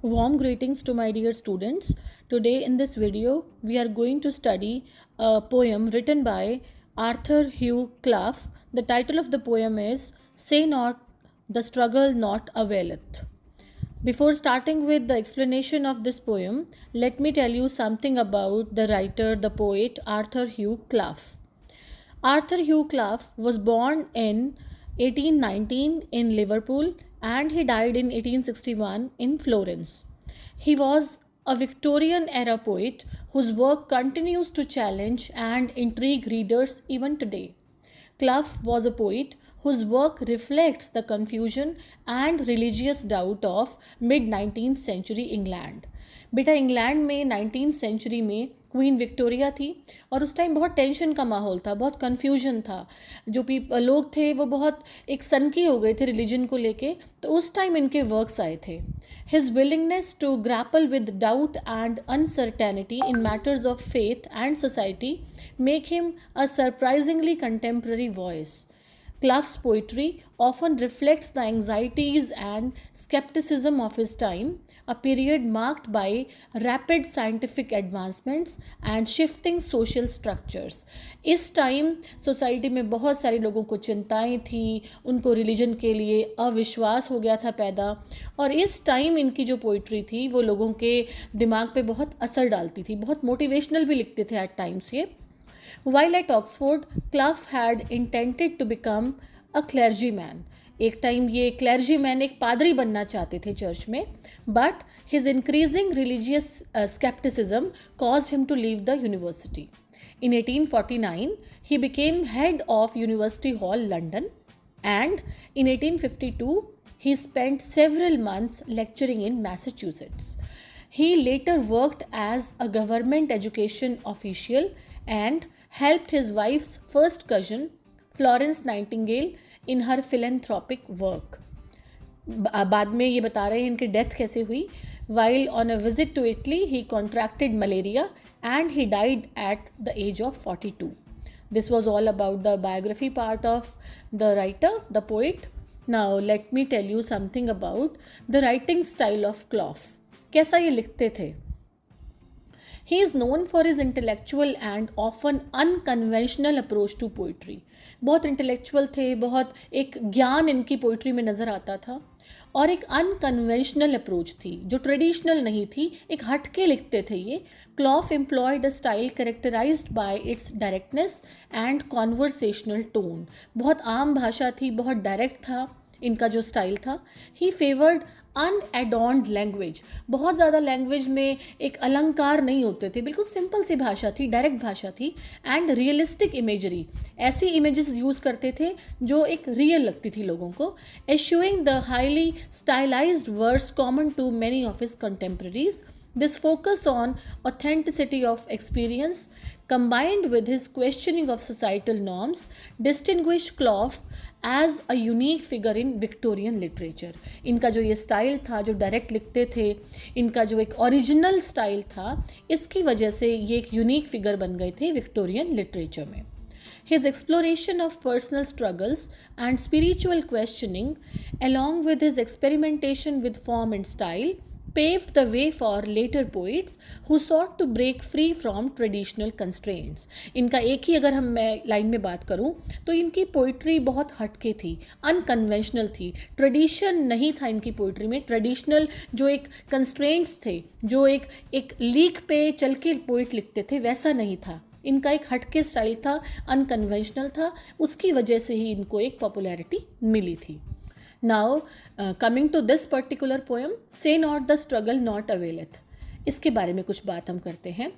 Warm greetings to my dear students. Today in this video we are going to study a poem written by Arthur Hugh Clough. The title of the poem is Say Not the Struggle Not Availeth. Before starting with the explanation of this poem, let me tell you something about the writer, the poet Arthur Hugh Clough. Arthur Hugh Clough was born in 1819 in Liverpool and he died in 1861 in Florence. He was a Victorian era poet whose work continues to challenge and intrigue readers even today. Clough was a poet whose work reflects the confusion and religious doubt of mid 19th century England. बेटा England में 19th century में queen Victoria थी और उस time बहुत tension का माहौल था, बहुत कन्फ्यूजन था। जो लोग थे वो बहुत एक सनकी हो गए थे रिलीजन को लेके, तो उस टाइम इनके वर्क्स आए थे। His willingness to grapple with doubt and uncertainty in matters of faith and society make him a surprisingly contemporary voice. Clough's poetry often reflects the anxieties and skepticism of his time, a period marked by rapid scientific advancements and shifting social structures. इस time society में बहुत सारे लोगों को चिंताएं थी, उनको religion के लिए अविश्वास हो गया था पैदा, और इस टाइम इनकी जो पोइट्री थी वो लोगों के दिमाग पे बहुत असर डालती थी, बहुत मोटिवेशनल भी लिखते थे एट टाइम्स ये. While at Oxford, Clough had intended to become a clergyman. एक टाइम ये क्लर्जीमैन एक पादरी बनना चाहते थे चर्च में, but his increasing religious skepticism caused him to leave the university. In 1849, he became head of University Hall, London, and in 1852, he spent several months lecturing in Massachusetts. He later worked as a government education official and helped his wife's first cousin, Florence Nightingale, in her philanthropic work. बाद में ये बता रहे हैं इनकी death कैसे हुई. While on a visit to Italy, he contracted malaria and he died at the age of 42. This was all about the biography part of the writer, the poet. Now let me tell you something about the writing style of Clough. कैसा ये लिखते थे. He is known for his intellectual and often unconventional approach to poetry. बहुत intellectual थे, बहुत एक ज्ञान इनकी पोइट्री में नज़र आता था, और एक अनकन्वेंशनल अप्रोच थी जो ट्रेडिशनल नहीं थी, एक हट के लिखते थे ये. Clough employed a style characterised by its directness and conversational tone. बहुत आम भाषा थी, बहुत डायरेक्ट था इनका जो स्टाइल था. ही फेवर्ड अनएडॉर्न्ड लैंग्वेज. बहुत ज़्यादा लैंग्वेज में एक अलंकार नहीं होते थे, बिल्कुल सिंपल सी भाषा थी, डायरेक्ट भाषा थी. एंड रियलिस्टिक इमेजरी, ऐसी इमेजेस यूज़ करते थे जो एक रियल लगती थी लोगों को. Eschewing the highly stylised words common to many of his contemporaries. This focus on authenticity of experience combined with his questioning of societal norms distinguished Clough as a unique figure in Victorian literature. इनका जो ये style था, जो direct लिखते थे, इनका जो एक ओरिजिनल स्टाइल था, इसकी वजह से ये एक यूनिक फिगर बन गए थे विक्टोरियन लिटरेचर में. His exploration of personal struggles and spiritual questioning, along with his experimentation with form and style, paved the way for later poets who sought to break free from traditional constraints. इनका एक ही अगर मैं line में बात करूं तो इनकी poetry बहुत हटके थी, अनकन्वेंशनल थी. ट्रेडिशन नहीं था इनकी पोइट्री में. ट्रेडिशनल जो एक कंस्ट्रेंट्स थे, जो एक लीक पे चल के पोइट लिखते थे, वैसा नहीं था. इनका एक हटके स्टाइल था, अनकन्वेंशनल था, उसकी वजह से ही इनको एक पॉपुलैरिटी मिली थी. Now, coming to this particular poem, Say Not the Struggle Not Availeth. इसके बारे में कुछ बात हम करते हैं.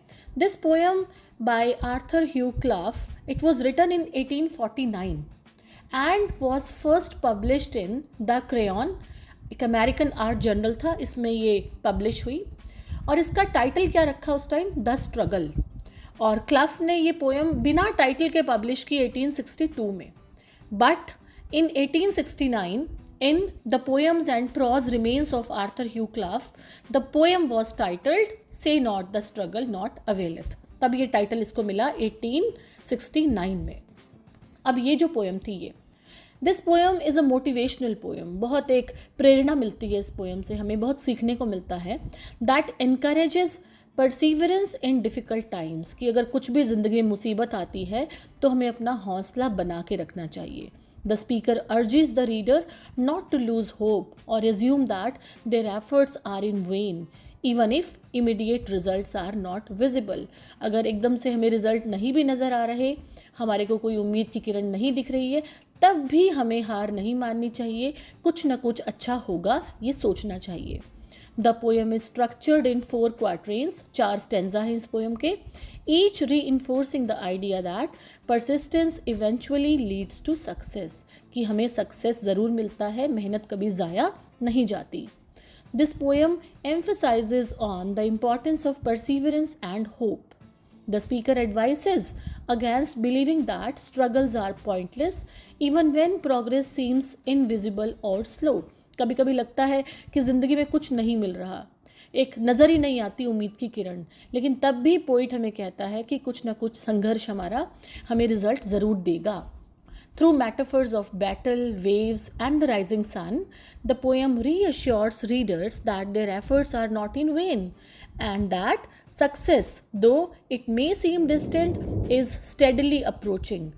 This poem by Arthur Hugh Clough, it was written in 1849 and was first published in The Crayon, एक अमेरिकन आर्ट जर्नल था, इसमें ये पब्लिश हुई. और इसका टाइटल क्या रखा उस टाइम, द स्ट्रगल. और क्लफ ने ये पोएम बिना टाइटल के पब्लिश की 1862 में. But in 1869 in the poems and prose remains of Arthur Hugh Clough, the poem was titled Say Not the Struggle Not Availeth. तब ये टाइटल इसको मिला 1869 में. अब ये जो पोएम थी, ये this poem is a motivational poem, बहुत एक प्रेरणा मिलती है इस पोएम से, हमें बहुत सीखने को मिलता है. That encourages perseverance in difficult times, कि अगर कुछ भी ज़िंदगी में मुसीबत आती है तो हमें अपना हौसला बना के रखना चाहिए. The speaker urges the reader not to lose hope or assume that their efforts are in vain, even if immediate results are not visible. अगर एकदम से हमें रिजल्ट नहीं भी नज़र आ रहे, हमारे को कोई उम्मीद की किरण नहीं दिख रही है, तब भी हमें हार नहीं माननी चाहिए. कुछ ना कुछ अच्छा होगा, ये सोचना चाहिए. The poem is structured in 4 quatrains, 4 stanza हैं इस पोएम के. Each reinforcing the idea that persistence eventually leads to success, कि हमें सक्सेस ज़रूर मिलता है, मेहनत कभी ज़ाया नहीं जाती. This poem emphasizes on the importance of perseverance and hope. The speaker advises against believing that struggles are pointless even when progress seems invisible or slow. कभी कभी लगता है कि ज़िंदगी में कुछ नहीं मिल रहा, एक नज़र ही नहीं आती उम्मीद की किरण, लेकिन तब भी पोइट हमें कहता है कि कुछ ना कुछ संघर्ष हमारा हमें रिजल्ट ज़रूर देगा. Through metaphors of battle, waves, and the rising sun, the poem reassures readers that their efforts are not in vain and that success, though it may seem distant, is steadily approaching.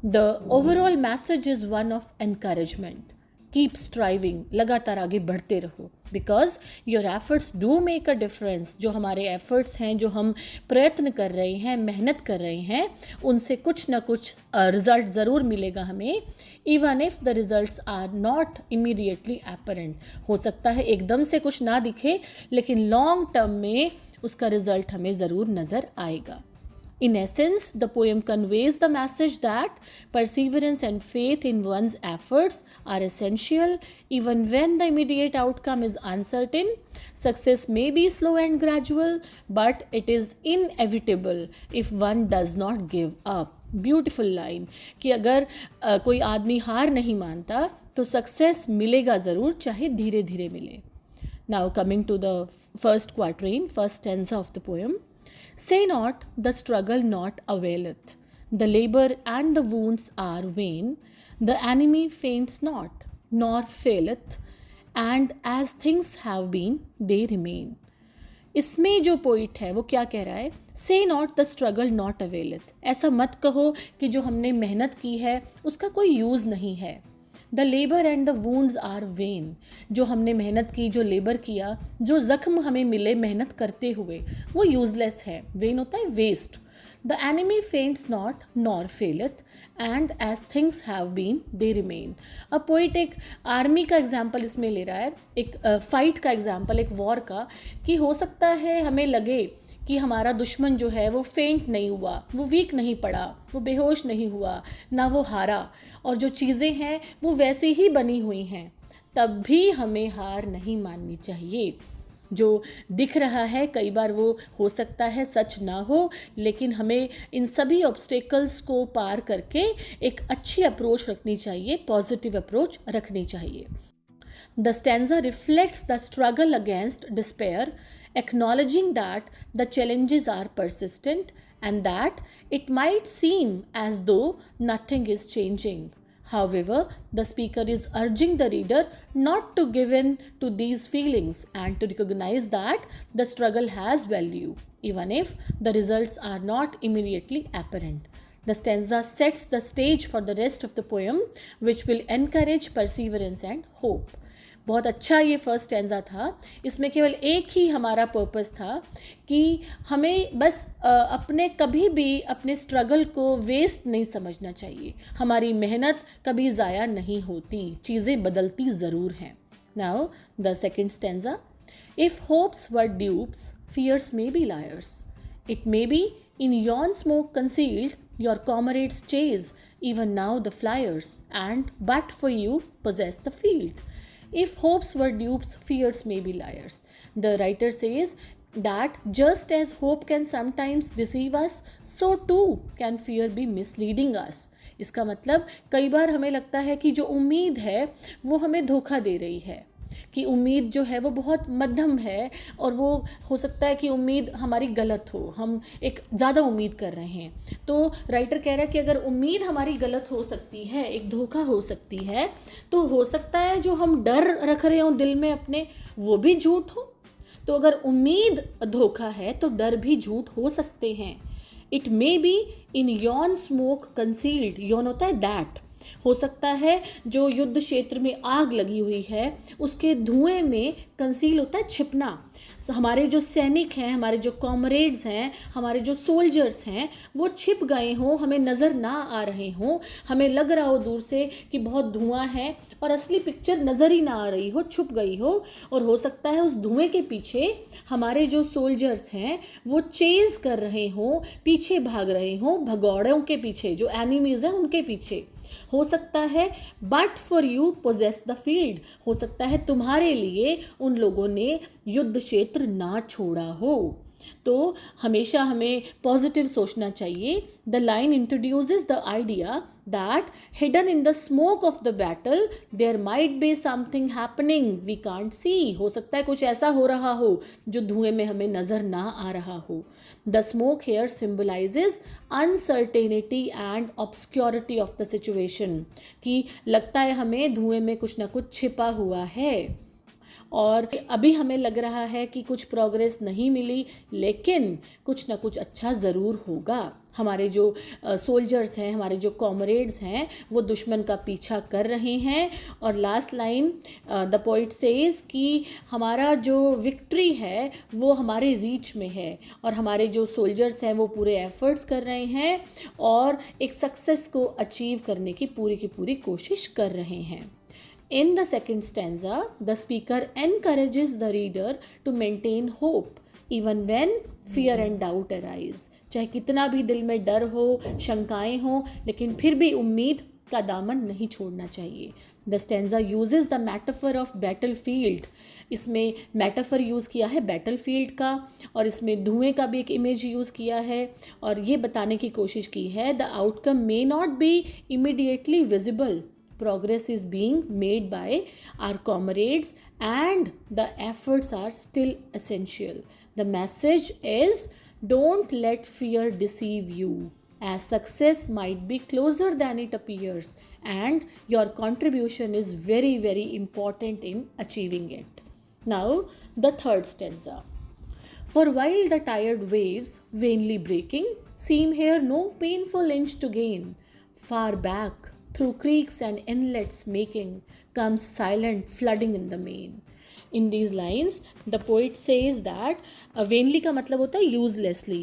The overall message is one of encouragement. Keep striving, लगातार आगे बढ़ते रहो, because your efforts do make a difference. जो हमारे efforts हैं, जो हम प्रयत्न कर रहे हैं, मेहनत कर रहे हैं, उनसे कुछ ना कुछ रिजल्ट ज़रूर मिलेगा हमें. Even if the results are not immediately apparent, हो सकता है एकदम से कुछ ना दिखे, लेकिन लॉन्ग टर्म में उसका रिजल्ट हमें ज़रूर नज़र आएगा. In essence, the poem conveys the message that perseverance and faith in one's efforts are essential even when the immediate outcome is uncertain. Success may be slow and gradual, but it is inevitable if one does not give up. Beautiful line कि अगर कोई आदमी हार नहीं मानता तो success मिलेगा ज़रूर, चाहे धीरे धीरे मिले. Now coming to the first quatrain, first stanza of the poem. Say not, the struggle not availeth. The labor and the wounds are vain. The enemy faints not, nor faileth. And as things have been, they remain. इसमें जो poet है वो क्या कह रहा है? से not the struggle not अवेलथ. ऐसा मत कहो कि जो हमने मेहनत की है उसका कोई यूज़ नहीं है. The labour and the wounds are vain. जो हमने मेहनत की, जो लेबर किया, जो ज़ख्म हमें मिले मेहनत करते हुए, वो यूज़लेस है. वेन होता है waste. The enemy faints not nor faileth and as things have been they remain. अब पोइट एक आर्मी का एग्जाम्पल इसमें ले रहा है, एक फाइट का एग्जाम्पल, एक वॉर का, कि हो सकता है हमें लगे कि हमारा दुश्मन जो है वो फेंट नहीं हुआ, वो वीक नहीं पड़ा, वो बेहोश नहीं हुआ, ना वो हारा, और जो चीज़ें हैं वो वैसे ही बनी हुई हैं, तब भी हमें हार नहीं माननी चाहिए. जो दिख रहा है कई बार वो हो सकता है सच ना हो, लेकिन हमें इन सभी ऑब्स्टेकल्स को पार करके एक अच्छी अप्रोच रखनी चाहिए, पॉजिटिव अप्रोच रखनी चाहिए. The stanza reflects the struggle against despair, acknowledging that the challenges are persistent and that it might seem as though nothing is changing. However, the speaker is urging the reader not to give in to these feelings and to recognize that the struggle has value, even if the results are not immediately apparent. The stanza sets the stage for the rest of the poem, which will encourage perseverance and hope. बहुत अच्छा ये first stanza था. इसमें केवल एक ही हमारा purpose था कि हमें बस अपने कभी भी अपने स्ट्रगल को वेस्ट नहीं समझना चाहिए. हमारी मेहनत कभी ज़ाया नहीं होती, चीज़ें बदलती ज़रूर हैं. Now the second stanza. If hopes were dupes, fears may be liars. It may be in yon smoke concealed, your comrades chase, even now the flyers, and but for you possess the field. If hopes were dupes, fears may be liars. The writer says that just as hope can sometimes deceive us, so too can fear be misleading us. इसका मतलब कई बार हमें लगता है कि जो उम्मीद है वो हमें धोखा दे रही है, कि उम्मीद जो है वो बहुत मध्यम है, और वो हो सकता है कि उम्मीद हमारी गलत हो, हम एक ज़्यादा उम्मीद कर रहे हैं। तो राइटर कह रहा है कि अगर उम्मीद हमारी गलत हो सकती है, एक धोखा हो सकती है, तो हो सकता है जो हम डर रख रहे हो दिल में अपने, वो भी झूठ हो। तो अगर उम्मीद धोखा है तो डर भी झूठ हो सकते हैं। It may be in Yon smoke concealed, Yon होता है दैट, हो सकता है जो युद्ध क्षेत्र में आग लगी हुई है उसके धुएं में, कंसील होता है छिपना। हमारे जो सैनिक हैं, हमारे जो कॉमरेड्स हैं, हमारे जो सोल्जर्स हैं, वो छिप गए हों, हमें नज़र ना आ रहे हों, हमें लग रहा हो दूर से कि बहुत धुआं है और असली पिक्चर नज़र ही ना आ रही हो, छुप गई हो। और हो सकता है उस धुएं के पीछे हमारे जो सोल्जर्स हैं वो चेज़ कर रहे हों, पीछे भाग रहे हों, भगौड़ों के पीछे, जो एनिमीज़ हैं उनके पीछे। हो सकता है but for you possess the field, हो सकता है तुम्हारे लिए उन लोगों ने युद्ध क्षेत्र ना छोड़ा हो। तो हमेशा हमें पॉजिटिव सोचना चाहिए। The line introduces the idea that hidden in the smoke of the battle there might be something happening we can't see, हो सकता है कुछ ऐसा हो रहा हो जो धुएं में हमें नजर ना आ रहा हो। The smoke here symbolizes uncertainty and obscurity of the situation, कि लगता है हमें धुएं में कुछ ना कुछ छिपा हुआ है और अभी हमें लग रहा है कि कुछ प्रोग्रेस नहीं मिली, लेकिन कुछ ना कुछ अच्छा ज़रूर होगा। हमारे जो सोल्जर्स हैं, हमारे जो कॉमरेड्स हैं, वो दुश्मन का पीछा कर रहे हैं। और last line the poet says कि हमारा जो विक्ट्री है वो हमारे रीच में है, और हमारे जो सोल्जर्स हैं वो पूरे एफर्ट्स कर रहे हैं और एक सक्सेस को अचीव करने की पूरी कोशिश कर रहे हैं। In the second stanza, the speaker encourages the reader to maintain hope even when fear and doubt arise. चाहे कितना भी दिल में डर हो, शंकाएं हो, लेकिन फिर भी उम्मीद का दामन नहीं छोड़ना चाहिए। The stanza uses the metaphor of battlefield. इसमें मेटाफर यूज़ किया है बैटलफील्ड का, और इसमें धुएं का भी एक इमेज यूज़ किया है, और ये बताने की कोशिश की है the outcome may not be immediately visible. Progress is being made by our comrades and the efforts are still essential. The message is, don't let fear deceive you, as success might be closer than it appears and your contribution is very important in achieving it. Now the third stanza. For while the tired waves vainly breaking seem here no painful inch to gain, far back through creeks and inlets making comes silent flooding in the main. In these lines the poet says that vainly का मतलब होता है uselessly,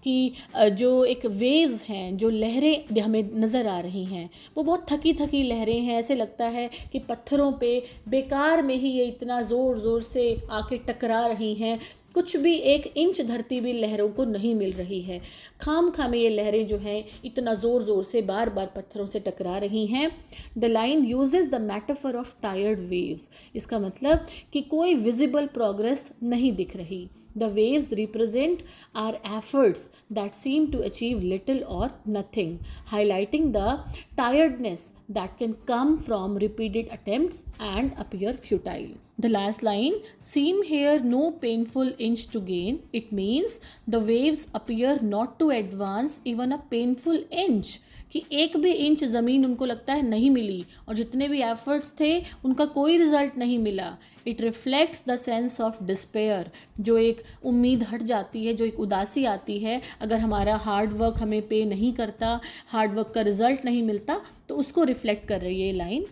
कि जो एक waves हैं, जो लहरें हमें नज़र आ रही हैं, वो बहुत थकी थकी लहरें हैं। ऐसे लगता है कि पत्थरों पे बेकार में ही ये इतना ज़ोर से आके टकरा रही हैं, कुछ भी एक इंच धरती भी लहरों को नहीं मिल रही है। खाम खामे ये लहरें जो हैं इतना ज़ोर से बार पत्थरों से टकरा रही हैं। The line uses the metaphor of tired waves, इसका मतलब कि कोई विजिबल प्रोग्रेस नहीं दिख रही। The waves represent our efforts that seem to achieve little or nothing, highlighting the tiredness that can come from repeated attempts and appear futile. The last line, seem here no painful inch to gain. It means the waves appear not to advance even a painful inch, कि एक भी inch ज़मीन उनको लगता है नहीं मिली, और जितने भी एफर्ट्स थे उनका कोई रिजल्ट नहीं मिला। It reflects the sense of despair, जो एक उम्मीद हट जाती है, जो एक उदासी आती है अगर हमारा हार्ड वर्क हमें पे नहीं करता, हार्ड वर्क का रिजल्ट नहीं मिलता, तो उसको रिफ्लेक्ट कर रही है ये line.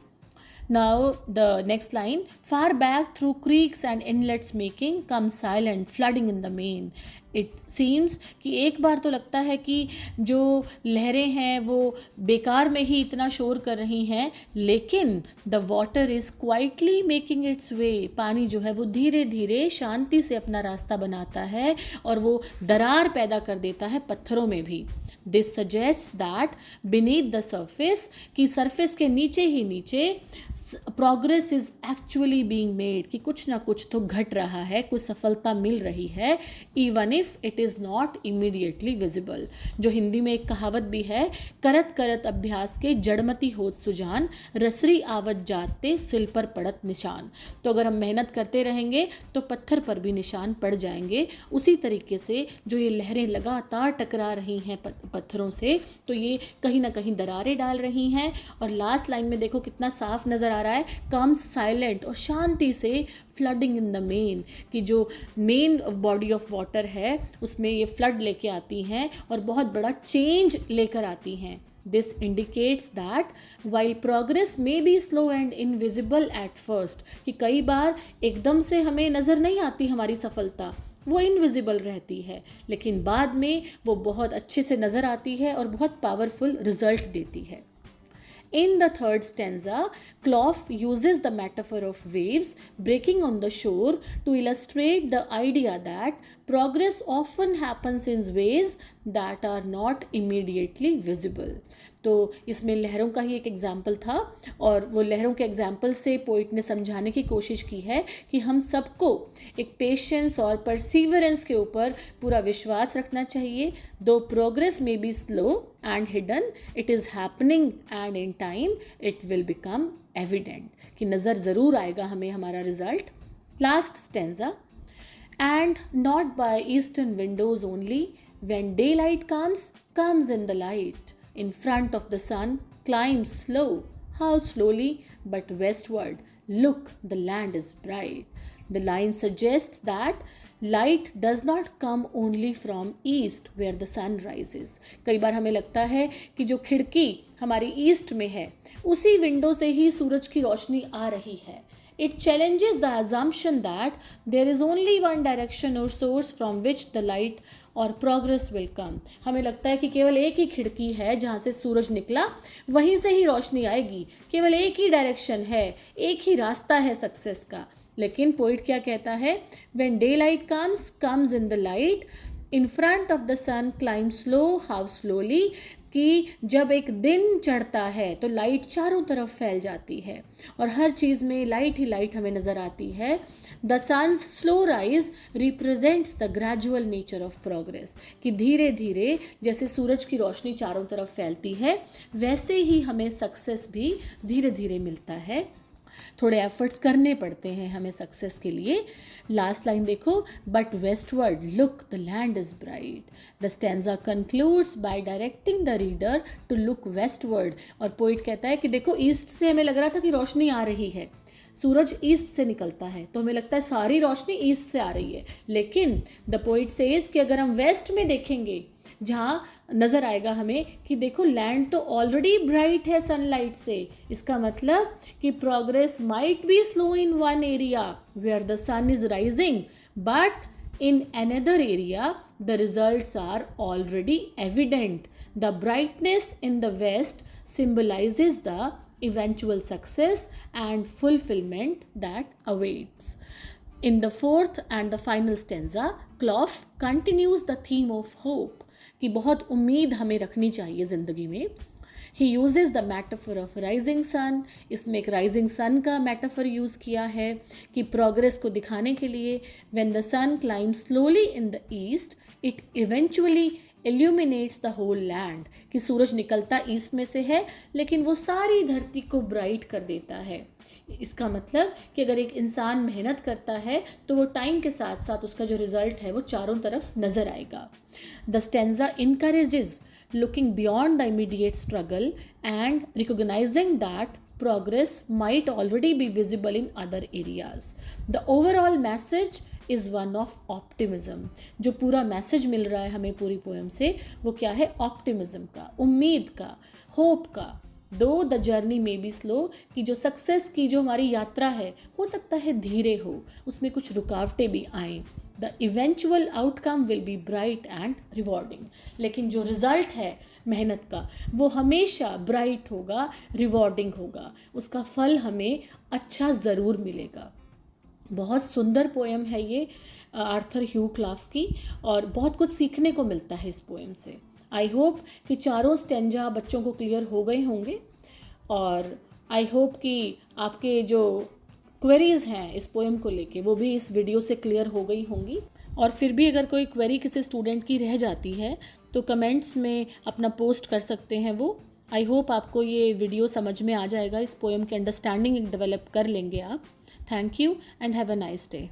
Now the next line, far back through creeks and inlets making comes silent flooding in the main. It seems कि एक बार तो लगता है कि जो लहरें हैं वो बेकार में ही इतना शोर कर रही हैं, लेकिन the water is quietly making its way. पानी जो है वो धीरे धीरे शांति से अपना रास्ता बनाता है और वो दरार पैदा कर देता है पत्थरों में भी। This suggests that beneath the surface, कि सरफेस के नीचे ही नीचे progress is actually being made, कि कुछ ना कुछ तो घट रहा है, कुछ सफलता मिल रही है, even if if it is not immediately visible. जो हिंदी में एक कहावत भी है, करत करत अभ्यास के जड़मती होत सुजान, रसरी आवत जाते सिल पर पड़त निशान। तो अगर हम मेहनत करते रहेंगे तो पत्थर पर भी निशान पड़ जाएंगे। उसी तरीके से जो ये लहरें लगातार टकरा रही हैं पत्थरों से, तो ये कहीं ना कहीं दरारें डाल रही हैं। और लास्ट लाइन में देखो कितना साफ नज़र आ रहा है, कम्स साइलेंट, और शांति से फ्लडिंग इन द मेन, कि जो मेन बॉडी ऑफ वाटर है उसमें ये फ्लड लेके आती हैं और बहुत बड़ा चेंज लेकर आती हैं। This indicates that while progress may be slow and invisible at first, कि कई बार एकदम से हमें नज़र नहीं आती हमारी सफलता, वो इनविजिबल रहती है, लेकिन बाद में वो बहुत अच्छे से नज़र आती है और बहुत पावरफुल रिजल्ट देती है। In the third stanza, Clough uses the metaphor of waves breaking on the shore to illustrate the idea that progress often happens in ways that are not immediately visible. तो इसमें लहरों का ही एक example था, और वो लहरों के एग्जाम्पल से पोइट ने समझाने की कोशिश की है कि हम सबको एक पेशेंस और परसीवरेंस के ऊपर पूरा विश्वास रखना चाहिए। दो प्रोग्रेस में be slow and hidden, it is happening and in time it will become evident, कि नज़र ज़रूर आएगा हमें हमारा result. Last stanza, and not by eastern windows only, when daylight comes in the light, in front of the sun climbs slow, how slowly, but westward look, the land is bright. The line suggests that light does not come only from east where the sun rises. कई बार हमें लगता है कि जो खिड़की हमारी east में है उसी विंडो से ही सूरज की रोशनी आ रही है। It challenges the assumption that there is only one direction or source from which the light और प्रोग्रेस विल कम। हमें लगता है कि केवल एक ही खिड़की है जहाँ से सूरज निकला, वहीं से ही रोशनी आएगी, केवल एक ही डायरेक्शन है, एक ही रास्ता है सक्सेस का। लेकिन पोइट क्या कहता है, when daylight comes in the light, in front of the sun climb slow, how slowly, कि जब एक दिन चढ़ता है तो लाइट चारों तरफ फैल जाती है और हर चीज़ में लाइट ही लाइट हमें नज़र आती है। The sun's slow rise represents the gradual nature of progress, कि धीरे धीरे जैसे सूरज की रोशनी चारों तरफ फैलती है वैसे ही हमें सक्सेस भी धीरे धीरे मिलता है। थोड़े एफर्ट्स करने पड़ते हैं हमें सक्सेस के लिए। लास्ट लाइन देखो, but westward look the land is bright. The stanza concludes by directing the reader to look westward. और पोइट कहता है कि देखो, ईस्ट से हमें लग रहा था कि रोशनी आ रही है, सूरज ईस्ट से निकलता है तो हमें लगता है सारी रोशनी ईस्ट से आ रही है, लेकिन द पोइट सेज कि अगर हम वेस्ट में देखेंगे जहाँ नज़र आएगा हमें कि देखो लैंड तो ऑलरेडी ब्राइट है सनलाइट से। इसका मतलब कि progress might be slow in one area where the sun is rising, but in another area the results are already evident. The brightness in the west symbolizes the eventual success and fulfillment that awaits. In the fourth and the final stanza, Clough continues the theme of hope, कि बहुत उम्मीद हमें रखनी चाहिए ज़िंदगी में। He uses the metaphor of rising sun, इसमें एक rising sun का metaphor यूज़ किया है कि प्रोग्रेस को दिखाने के लिए when the sun climbs slowly in the east, it eventually illuminates the whole land, कि सूरज निकलता ईस्ट में से है लेकिन वो सारी धरती को ब्राइट कर देता है। इसका मतलब कि अगर एक इंसान मेहनत करता है तो वो टाइम के साथ साथ उसका जो रिजल्ट है वो चारों तरफ नज़र आएगा। The stanza encourages looking beyond the immediate struggle and recognizing that progress might already be visible in other areas. The overall message is one of optimism. जो पूरा मैसेज मिल रहा है हमें पूरी पोएम से वो क्या है? ऑप्टिमिज्म का, उम्मीद का, होप का। दो द जर्नी में बी स्लो, कि जो सक्सेस की जो हमारी यात्रा है हो सकता है धीरे हो, उसमें कुछ रुकावटें भी आएँ। The eventual outcome will be bright and rewarding, लेकिन जो रिज़ल्ट है मेहनत का वो हमेशा ब्राइट होगा, रिवॉर्डिंग होगा, उसका फल हमें अच्छा ज़रूर मिलेगा। बहुत सुंदर पोएम है ये आर्थर ह्यू क्लाफ की, और बहुत कुछ सीखने को मिलता है इस पोएम से। आई होप कि चारों स्टेंजा बच्चों को क्लियर हो गए होंगे, और आई होप कि आपके जो क्वेरीज़ हैं इस पोएम को लेके वो भी इस वीडियो से क्लियर हो गई होंगी। और फिर भी अगर कोई क्वेरी किसी स्टूडेंट की रह जाती है तो कमेंट्स में अपना पोस्ट कर सकते हैं वो। आई होप आपको ये वीडियो समझ में आ जाएगा, इस पोएम की अंडरस्टैंडिंग डेवलप कर लेंगे आप। Thank you and have a nice day.